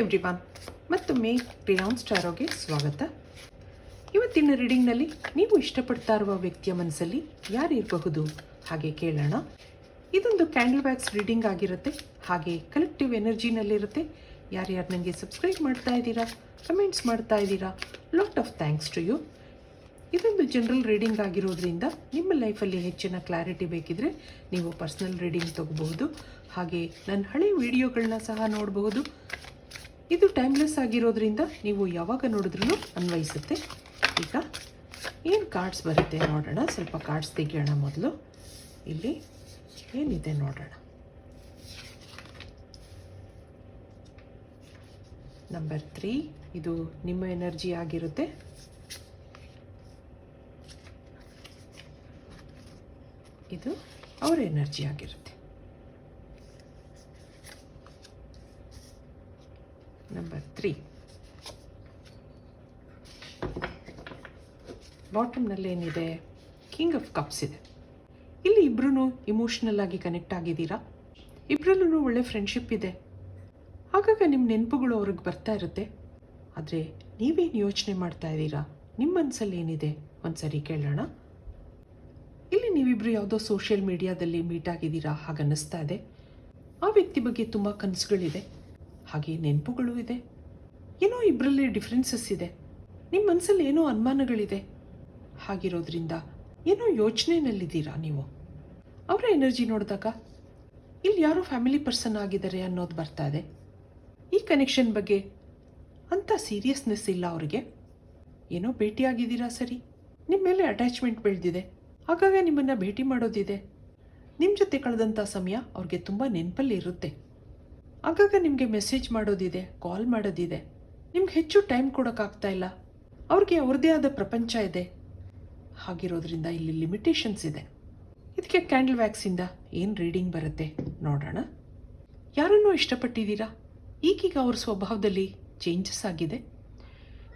Everyone, ಮತ್ತೊಮ್ಮೆ renounce ಟಾರೋಗೆ ಸ್ವಾಗತ. ಇವತ್ತಿನ ರೀಡಿಂಗ್ನಲ್ಲಿ ನೀವು ಇಷ್ಟಪಡ್ತಾ ಇರುವ ವ್ಯಕ್ತಿಯ ಮನಸ್ಸಲ್ಲಿ ಯಾರಿರಬಹುದು ಹಾಗೆ ಕೇಳೋಣ. ಇದೊಂದು ಕ್ಯಾಂಡಲ್ ವ್ಯಾಕ್ಸ್ ರೀಡಿಂಗ್ ಆಗಿರುತ್ತೆ, ಹಾಗೆ ಕಲೆಕ್ಟಿವ್ ಎನರ್ಜಿನಲ್ಲಿರುತ್ತೆ. ಯಾರ್ಯಾರು ನನಗೆ ಸಬ್ಸ್ಕ್ರೈಬ್ ಮಾಡ್ತಾ ಇದ್ದೀರಾ, ಕಮೆಂಟ್ಸ್ ಮಾಡ್ತಾ ಇದ್ದೀರಾ, lot of thanks to you. ಇದೊಂದು ಜನರಲ್ ರೀಡಿಂಗ್ ಆಗಿರೋದ್ರಿಂದ ನಿಮ್ಮ ಲೈಫಲ್ಲಿ ಹೆಚ್ಚಿನ ಕ್ಲಾರಿಟಿ ಬೇಕಿದ್ರೆ ನೀವು ಪರ್ಸ್ನಲ್ ರೀಡಿಂಗ್ ತಗೋಬಹುದು. ಹಾಗೆ ನನ್ನ ಹಳೆ ವಿಡಿಯೋಗಳನ್ನ ಸಹ ನೋಡಬಹುದು. ಇದು ಟೈಮ್ಲೆಸ್ ಆಗಿರೋದ್ರಿಂದ ನೀವು ಯಾವಾಗ ನೋಡಿದ್ರೂ ಅನ್ವಯಿಸುತ್ತೆ. ಈಗ ಏನು ಕಾರ್ಡ್ಸ್ ಬರುತ್ತೆ ನೋಡೋಣ. ಸ್ವಲ್ಪ ಕಾರ್ಡ್ಸ್ ತೆಗಿಯೋಣ ಮೊದಲು. ಇಲ್ಲಿ ಏನಿದೆ ನೋಡೋಣ. ನಂಬರ್ 3 ಇದು ನಿಮ್ಮ ಎನರ್ಜಿ ಆಗಿರುತ್ತೆ. ಇದು ಅವರ ಎನರ್ಜಿ ಆಗಿರುತ್ತೆ. ನಂಬರ್ 3 ಬಾಟಮ್ನಲ್ಲಿ ಏನಿದೆ, ಕಿಂಗ್ ಆಫ್ ಕಪ್ಸ್ ಇದೆ. ಇಲ್ಲಿ ಇಬ್ಬರೂ ಇಮೋಷ್ನಲ್ ಆಗಿ ಕನೆಕ್ಟ್ ಆಗಿದ್ದೀರಾ. ಇಬ್ಬರಲ್ಲೂ ಒಳ್ಳೆ ಫ್ರೆಂಡ್ಶಿಪ್ ಇದೆ. ಆಗಾಗ ನಿಮ್ಮ ನೆನಪುಗಳು ಅವ್ರಿಗೆ ಬರ್ತಾ ಇರುತ್ತೆ. ಆದರೆ ನೀವೇನು ಯೋಚನೆ ಮಾಡ್ತಾ ಇದ್ದೀರಾ, ನಿಮ್ಮ ಮನಸ್ಸಲ್ಲಿ ಏನಿದೆ ಒಂದ್ಸರಿ ಕೇಳೋಣ. ಇಲ್ಲಿ ನೀವಿಬ್ಬರು ಯಾವುದೋ ಸೋಷಿಯಲ್ ಮೀಡಿಯಾದಲ್ಲಿ ಮೀಟ್ ಆಗಿದ್ದೀರಾ ಹಾಗನ್ನಿಸ್ತಾ ಇದೆ. ಆ ವ್ಯಕ್ತಿ ಬಗ್ಗೆ ತುಂಬ ಕನಸುಗಳಿದೆ, ಹಾಗೆ ನೆನಪುಗಳು ಇದೆ. ಏನೋ ಇಬ್ಬರಲ್ಲಿ ಡಿಫ್ರೆನ್ಸಸ್ ಇದೆ. ನಿಮ್ಮ ಮನಸ್ಸಲ್ಲಿ ಏನೋ ಅನುಮಾನಗಳಿದೆ. ಹಾಗಿರೋದ್ರಿಂದ ಏನೋ ಯೋಚನೆಯಲ್ಲಿದ್ದೀರಾ ನೀವು. ಅವರ ಎನರ್ಜಿ ನೋಡಿದಾಗ ಇಲ್ಲಿ ಯಾರೋ ಫ್ಯಾಮಿಲಿ ಪರ್ಸನ್ ಆಗಿದ್ದಾರೆ ಅನ್ನೋದು ಬರ್ತಾ ಇದೆ. ಈ ಕನೆಕ್ಷನ್ ಬಗ್ಗೆ ಅಂಥ ಸೀರಿಯಸ್ನೆಸ್ ಇಲ್ಲ ಅವರಿಗೆ. ಏನೋ ಭೇಟಿಯಾಗಿದ್ದೀರಾ ಸರಿ, ನಿಮ್ಮ ಮೇಲೆ ಅಟ್ಯಾಚ್ಮೆಂಟ್ ಬೆಳೆದಿದೆ. ಆಗಾಗ ನಿಮ್ಮನ್ನು ಭೇಟಿ ಮಾಡೋದಿದೆ. ನಿಮ್ಮ ಜೊತೆ ಕಳೆದಂಥ ಸಮಯ ಅವ್ರಿಗೆ ತುಂಬ ನೆನಪಲ್ಲಿ ಇರುತ್ತೆ. ಆಗಾಗ ನಿಮಗೆ ಮೆಸೇಜ್ ಮಾಡೋದಿದೆ, ಕಾಲ್ ಮಾಡೋದಿದೆ. ನಿಮ್ಗೆ ಹೆಚ್ಚು ಟೈಮ್ ಕೊಡೋಕ್ಕಾಗ್ತಾ ಇಲ್ಲ. ಅವ್ರಿಗೆ ಅವ್ರದ್ದೇ ಆದ ಪ್ರಪಂಚ ಇದೆ. ಹಾಗಿರೋದ್ರಿಂದ ಇಲ್ಲಿ ಲಿಮಿಟೇಷನ್ಸ್ ಇದೆ. ಇದಕ್ಕೆ ಕ್ಯಾಂಡಲ್ ವ್ಯಾಕ್ಸಿಂದ ಏನು ರೀಡಿಂಗ್ ಬರುತ್ತೆ ನೋಡೋಣ. ಯಾರನ್ನೂ ಇಷ್ಟಪಟ್ಟಿದ್ದೀರಾ, ಈಗೀಗ ಅವ್ರ ಸ್ವಭಾವದಲ್ಲಿ ಚೇಂಜಸ್ ಆಗಿದೆ.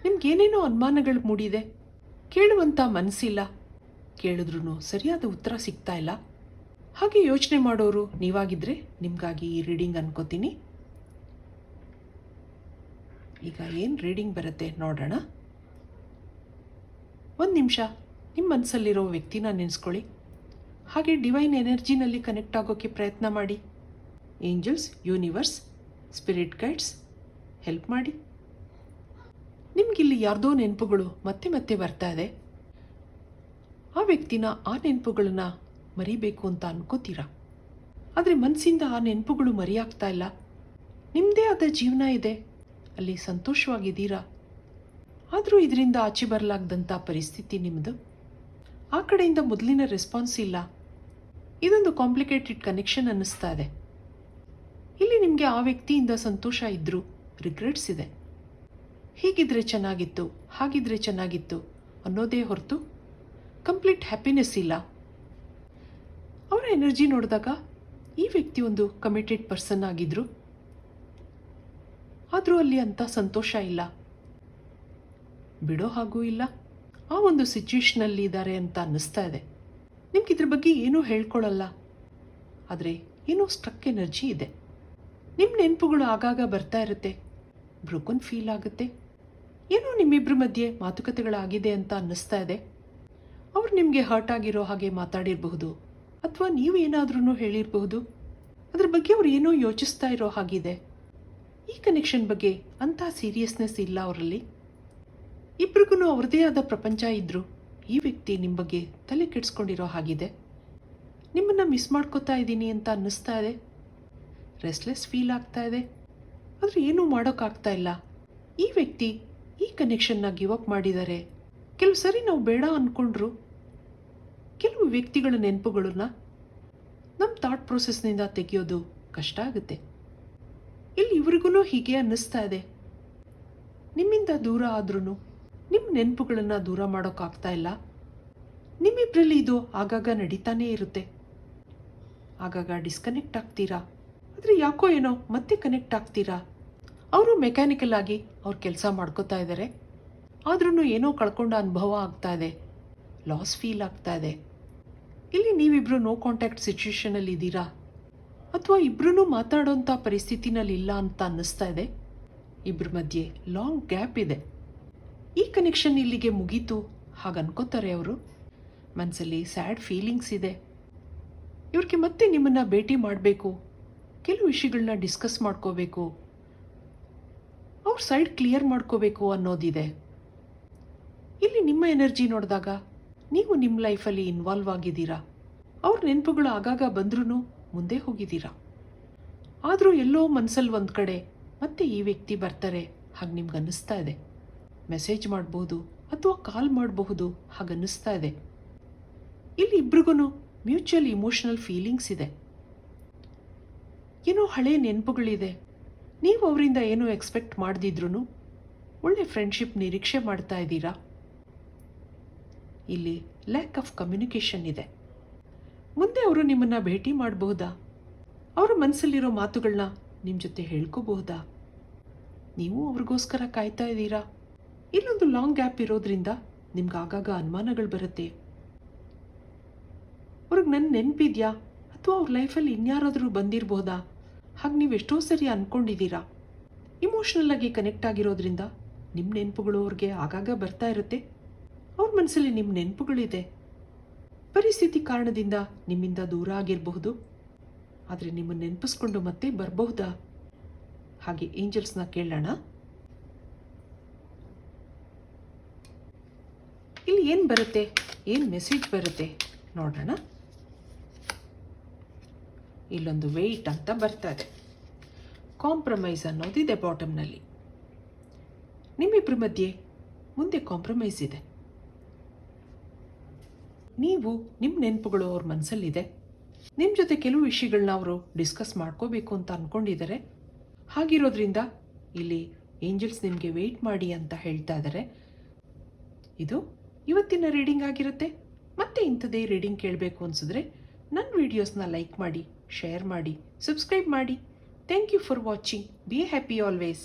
ನಿಮ್ಗೇನೇನೋ ಅನುಮಾನಗಳು ಮೂಡಿದೆ. ಕೇಳುವಂಥ ಮನಸ್ಸಿಲ್ಲ, ಕೇಳಿದ್ರೂ ಸರಿಯಾದ ಉತ್ತರ ಸಿಗ್ತಾ ಇಲ್ಲ. ಹಾಗೆ ಯೋಚನೆ ಮಾಡೋರು ನೀವಾಗಿದ್ದರೆ ನಿಮಗಾಗಿ ಈ ರೀಡಿಂಗ್ ಅನ್ಕೋತೀನಿ. ಈಗ ಏನು ರೀಡಿಂಗ್ ಬರುತ್ತೆ ನೋಡೋಣ. ಒಂದು ನಿಮಿಷ ನಿಮ್ಮ ಮನಸ್ಸಲ್ಲಿರೋ ವ್ಯಕ್ತಿನ ನೆನೆಸ್ಕೊಳ್ಳಿ. ಹಾಗೆ ಡಿವೈನ್ ಎನರ್ಜಿನಲ್ಲಿ ಕನೆಕ್ಟ್ ಆಗೋಕ್ಕೆ ಪ್ರಯತ್ನ ಮಾಡಿ. Angels, universe, spirit guides help ಮಾಡಿ. ನಿಮಗಿಲ್ಲಿ ಯಾರ್ದೋ ನೆನಪುಗಳು ಮತ್ತೆ ಮತ್ತೆ ಬರ್ತಾ ಇದೆ. ಆ ವ್ಯಕ್ತಿನ, ಆ ನೆನಪುಗಳನ್ನ ಮರಿಬೇಕು ಅಂತ ಅನ್ಕೋತೀರಾ. ಆದರೆ ಮನಸ್ಸಿಂದ ಆ ನೆನಪುಗಳು ಮರೆಯಾಗ್ತಾ ಇಲ್ಲ. ನಿಮ್ಮದೇ ಆದ ಜೀವನ ಇದೆ, ಅಲ್ಲಿ ಸಂತೋಷವಾಗಿದ್ದೀರಾ. ಆದರೂ ಇದರಿಂದ ಆಚೆ ಬರಲಾಗದಂಥ ಪರಿಸ್ಥಿತಿ ನಿಮ್ಮದು. ಆ ಕಡೆಯಿಂದ ಮೊದಲಿನ ರೆಸ್ಪಾನ್ಸ್ ಇಲ್ಲ. ಇದೊಂದು ಕಾಂಪ್ಲಿಕೇಟೆಡ್ ಕನೆಕ್ಷನ್ ಅನ್ನಿಸ್ತಾ ಇದೆ. ಇಲ್ಲಿ ನಿಮಗೆ ಆ ವ್ಯಕ್ತಿಯಿಂದ ಸಂತೋಷ ಇದ್ದರೂ ರಿಗ್ರೆಟ್ಸ್ ಇದೆ. ಹೀಗಿದ್ರೆ ಚೆನ್ನಾಗಿತ್ತು, ಹಾಗಿದ್ರೆ ಚೆನ್ನಾಗಿತ್ತು ಅನ್ನೋದೇ ಹೊರತು ಕಂಪ್ಲೀಟ್ ಹ್ಯಾಪಿನೆಸ್ ಇಲ್ಲ. ಅವರ ಎನರ್ಜಿ ನೋಡಿದಾಗ ಈ ವ್ಯಕ್ತಿ ಒಂದು ಕಮಿಟೆಡ್ ಪರ್ಸನ್ ಆಗಿದ್ರು. ಆದರೂ ಅಲ್ಲಿ ಅಂಥ ಸಂತೋಷ ಇಲ್ಲ, ಬಿಡೋ ಹಾಗೂ ಇಲ್ಲ. ಆ ಒಂದು ಸಿಚುವೇಶನಲ್ಲಿ ಇದ್ದಾರೆ ಅಂತ ಅನ್ನಿಸ್ತಾ ಇದೆ. ನಿಮ್ಗೆ ಇದ್ರ ಬಗ್ಗೆ ಏನೂ ಹೇಳ್ಕೊಳ್ಳಲ್ಲ, ಆದರೆ ಏನೋ ಸ್ಟ್ರಕ್ ಎನರ್ಜಿ ಇದೆ. ನಿಮ್ಮ ನೆನಪುಗಳು ಆಗಾಗ ಬರ್ತಾ ಇರುತ್ತೆ. ಬ್ರೋಕನ್ ಫೀಲ್ ಆಗುತ್ತೆ. ಏನೋ ನಿಮ್ಮಿಬ್ಬರ ಮಧ್ಯೆ ಮಾತುಕತೆಗಳಾಗಿದೆ ಅಂತ ಅನ್ನಿಸ್ತಾ ಇದೆ. ಅವ್ರು ನಿಮಗೆ ಹರ್ಟ್ ಆಗಿರೋ ಹಾಗೆ ಮಾತಾಡಿರಬಹುದು, ಅಥವಾ ನೀವೇನಾದ್ರೂ ಹೇಳಿರಬಹುದು. ಅದ್ರ ಬಗ್ಗೆ ಅವ್ರು ಏನೋ ಯೋಚಿಸ್ತಾ ಇರೋ ಹಾಗಿದೆ. ಈ ಕನೆಕ್ಷನ್ ಬಗ್ಗೆ ಅಂಥ ಸೀರಿಯಸ್ನೆಸ್ ಇಲ್ಲ ಅವರಲ್ಲಿ. ಇಬ್ರಿಗೂ ಅವ್ರದ್ದೇ ಆದ ಪ್ರಪಂಚ ಇದ್ದರು. ಈ ವ್ಯಕ್ತಿ ನಿಮ್ಮ ಬಗ್ಗೆ ತಲೆ ಕೆಡಿಸ್ಕೊಂಡಿರೋ ಹಾಗಿದೆ. ನಿಮ್ಮನ್ನು ಮಿಸ್ ಮಾಡ್ಕೋತಾ ಇದ್ದೀನಿ ಅಂತ ಅನ್ನಿಸ್ತಾ ಇದೆ. ರೆಸ್ಟ್ಲೆಸ್ ಫೀಲ್ ಆಗ್ತಾ ಇದೆ. ಆದರೆ ಏನೂ ಮಾಡೋಕ್ಕಾಗ್ತಾ ಇಲ್ಲ. ಈ ವ್ಯಕ್ತಿ ಈ ಕನೆಕ್ಷನ್ನ ಗಿವ್ ಅಪ್ ಮಾಡಿದ್ದಾರೆ. ಕೆಲವು ಸರಿ ನಾವು ಬೇಡ ಅಂದ್ಕೊಂಡ್ರು. ಕೆಲವು ವ್ಯಕ್ತಿಗಳ ನೆನಪುಗಳನ್ನ ನಮ್ಮ ಥಾಟ್ ಪ್ರೊಸೆಸ್ನಿಂದ ತೆಗೆಯೋದು ಕಷ್ಟ ಆಗುತ್ತೆ. ಇಲ್ಲಿ ಇವ್ರಿಗೂ ಹೀಗೆ ಅನ್ನಿಸ್ತಾ ಇದೆ. ನಿಮ್ಮಿಂದ ದೂರ ಆದ್ರೂ ನಿಮ್ಮ ನೆನಪುಗಳನ್ನು ದೂರ ಮಾಡೋಕ್ಕಾಗ್ತಾ ಇಲ್ಲ. ನಿಮ್ಮಿಬ್ಬರಲ್ಲಿ ಇದು ಆಗಾಗ ನಡೀತಾನೇ ಇರುತ್ತೆ. ಆಗಾಗ ಡಿಸ್ಕನೆಕ್ಟ್ ಆಗ್ತೀರಾ, ಆದರೆ ಯಾಕೋ ಏನೋ ಮತ್ತೆ ಕನೆಕ್ಟ್ ಆಗ್ತೀರಾ. ಅವರು ಮೆಕ್ಯಾನಿಕಲ್ ಆಗಿ ಅವ್ರ ಕೆಲಸ ಮಾಡ್ಕೋತಾ ಇದ್ದಾರೆ. ಆದ್ರೂ ಏನೋ ಕಳ್ಕೊಂಡ ಅನುಭವ ಆಗ್ತಾ ಇದೆ. ಲಾಸ್ ಫೀಲ್ ಆಗ್ತಾ ಇದೆ. ಇಲ್ಲಿ ನೀವಿಬ್ಬರು ನೋ ಕಾಂಟ್ಯಾಕ್ಟ್ ಸಿಚುವೇಶನಲ್ಲಿ ಇದ್ದೀರಾ, ಅಥವಾ ಇಬ್ಬರೂ ಮಾತಾಡೋಂಥ ಪರಿಸ್ಥಿತಿನಲ್ಲಿ ಇಲ್ಲ ಅಂತ ಅನ್ನಿಸ್ತಾ ಇದೆ. ಇಬ್ಬರ ಮಧ್ಯೆ ಲಾಂಗ್ ಗ್ಯಾಪ್ ಇದೆ. ಈ ಕನೆಕ್ಷನ್ ಇಲ್ಲಿಗೆ ಮುಗೀತು ಹಾಗೆ ಅನ್ಕೋತಾರೆ ಅವರು. ಮನಸ್ಸಲ್ಲಿ ಸ್ಯಾಡ್ ಫೀಲಿಂಗ್ಸ್ ಇದೆ. ಇವ್ರಿಗೆ ಮತ್ತೆ ನಿಮ್ಮನ್ನು ಭೇಟಿ ಮಾಡಬೇಕು, ಕೆಲವು ವಿಷಯಗಳನ್ನ ಡಿಸ್ಕಸ್ ಮಾಡ್ಕೋಬೇಕು, ಅವ್ರ ಸೈಡ್ ಕ್ಲಿಯರ್ ಮಾಡ್ಕೋಬೇಕು ಅನ್ನೋದಿದೆ. ಇಲ್ಲಿ ನಿಮ್ಮ ಎನರ್ಜಿ ನೋಡಿದಾಗ ನೀವು ನಿಮ್ಮ ಲೈಫಲ್ಲಿ ಇನ್ವಾಲ್ವ್ ಆಗಿದ್ದೀರಾ. ಅವ್ರ ನೆನಪುಗಳು ಆಗಾಗ ಬಂದ್ರೂ ಮುಂದೆ ಹೋಗಿದ್ದೀರಾ. ಆದರೂ ಎಲ್ಲೋ ಮನಸ್ಸಲ್ಲಿ ಒಂದು ಕಡೆ ಮತ್ತೆ ಈ ವ್ಯಕ್ತಿ ಬರ್ತಾರೆ ಹಾಗೆ ನಿಮ್ಗೆ ಅನ್ನಿಸ್ತಾ ಇದೆ. ಮೆಸೇಜ್ ಮಾಡಬಹುದು ಅಥವಾ ಕಾಲ್ ಮಾಡಬಹುದು ಹಾಗನ್ನಿಸ್ತಾ ಇದೆ. ಇಲ್ಲಿ ಇಬ್ರಿಗೂ ಮ್ಯೂಚುವಲ್ ಇಮೋಷನಲ್ ಫೀಲಿಂಗ್ಸ್ ಇದೆ. ಏನೋ ಹಳೆ ನೆನಪುಗಳಿದೆ. ನೀವು ಅವರಿಂದ ಏನೋ ಎಕ್ಸ್ಪೆಕ್ಟ್ ಮಾಡದಿದ್ರೂ ಒಳ್ಳೆ ಫ್ರೆಂಡ್ಶಿಪ್ ನಿರೀಕ್ಷೆ ಮಾಡ್ತಾ ಇದ್ದೀರಾ. ಇಲ್ಲಿ ಲ್ಯಾಕ್ ಆಫ್ ಕಮ್ಯುನಿಕೇಷನ್ ಇದೆ. ಮುಂದೆ ಅವರು ನಿಮ್ಮನ್ನು ಭೇಟಿ ಮಾಡಬಹುದಾ? ಅವರ ಮನಸ್ಸಲ್ಲಿರೋ ಮಾತುಗಳನ್ನ ನಿಮ್ಮ ಜೊತೆ ಹೇಳ್ಕೋಬಹುದಾ? ನೀವು ಅವ್ರಿಗೋಸ್ಕರ ಕಾಯ್ತಾ ಇದ್ದೀರಾ. ಇಲ್ಲೊಂದು ಲಾಂಗ್ ಗ್ಯಾಪ್ ಇರೋದ್ರಿಂದ ನಿಮ್ಗೆ ಆಗಾಗ ಅನುಮಾನಗಳು ಬರುತ್ತೆ. ಅವ್ರಿಗೆ ನನ್ನ ನೆನಪಿದ್ಯಾ ಅಥವಾ ಅವ್ರ ಲೈಫಲ್ಲಿ ಇನ್ಯಾರಾದರೂ ಬಂದಿರಬಹುದಾ ಹಾಗೆ ನೀವು ಎಷ್ಟೋ ಸರಿ ಅಂದ್ಕೊಂಡಿದ್ದೀರಾ. ಇಮೋಷ್ನಲ್ ಆಗಿ ಕನೆಕ್ಟ್ ಆಗಿರೋದ್ರಿಂದ ನಿಮ್ಮ ನೆನಪುಗಳು ಅವ್ರಿಗೆ ಆಗಾಗ ಬರ್ತಾ ಇರುತ್ತೆ. ಅವ್ರ ಮನಸ್ಸಲ್ಲಿ ನಿಮ್ಮ ನೆನಪುಗಳಿದೆ. ಪರಿಸ್ಥಿತಿ ಕಾರಣದಿಂದ ನಿಮ್ಮಿಂದ ದೂರ ಆಗಿರಬಹುದು, ಆದರೆ ನಿಮ್ಮನ್ನು ನೆನಪಿಸ್ಕೊಂಡು ಮತ್ತೆ ಬರಬಹುದಾ? ಹಾಗೆ ಏಂಜಲ್ಸ್ನ ಕೇಳೋಣ. ಇಲ್ಲಿ ಏನು ಬರುತ್ತೆ, ಏನು ಮೆಸೇಜ್ ಬರುತ್ತೆ ನೋಡೋಣ. ಇಲ್ಲೊಂದು ವೆಯ್ಟ್ ಅಂತ ಬರ್ತಾ ಇದೆ. ಕಾಂಪ್ರಮೈಸ್ ಅನ್ನೋದಿದೆ ಬಾಟಮ್ನಲ್ಲಿ. ನಿಮ್ಮಿಬ್ಬರ ಮಧ್ಯೆ ಮುಂದೆ ಕಾಂಪ್ರಮೈಸ್ ಇದೆ. ನೀವು ನಿಮ್ಮ ನೆನಪುಗಳು ಅವ್ರ ಮನಸ್ಸಲ್ಲಿದೆ. ನಿಮ್ಮ ಜೊತೆ ಕೆಲವು ವಿಷಯಗಳನ್ನ ಅವರು ಡಿಸ್ಕಸ್ ಮಾಡ್ಕೋಬೇಕು ಅಂತ ಅಂದ್ಕೊಂಡಿದ್ದಾರೆ. ಹಾಗಿರೋದ್ರಿಂದ ಇಲ್ಲಿ ಏಂಜಲ್ಸ್ ನಿಮಗೆ ವೆಯ್ಟ್ ಮಾಡಿ ಅಂತ ಹೇಳ್ತಾ ಇದ್ದಾರೆ. ಇದು ಇವತ್ತಿನ ರೀಡಿಂಗ್ ಆಗಿರುತ್ತೆ. ಮತ್ತೆ ಇಂಥದ್ದೇ ರೀಡಿಂಗ್ ಕೇಳಬೇಕು ಅನಿಸಿದ್ರೆ ನನ್ನ ವಿಡಿಯೋಸ್ನ ಲೈಕ್ ಮಾಡಿ, ಶೇರ್ ಮಾಡಿ, ಸಬ್ಸ್ಕ್ರೈಬ್ ಮಾಡಿ. Thank you for watching. Be happy always.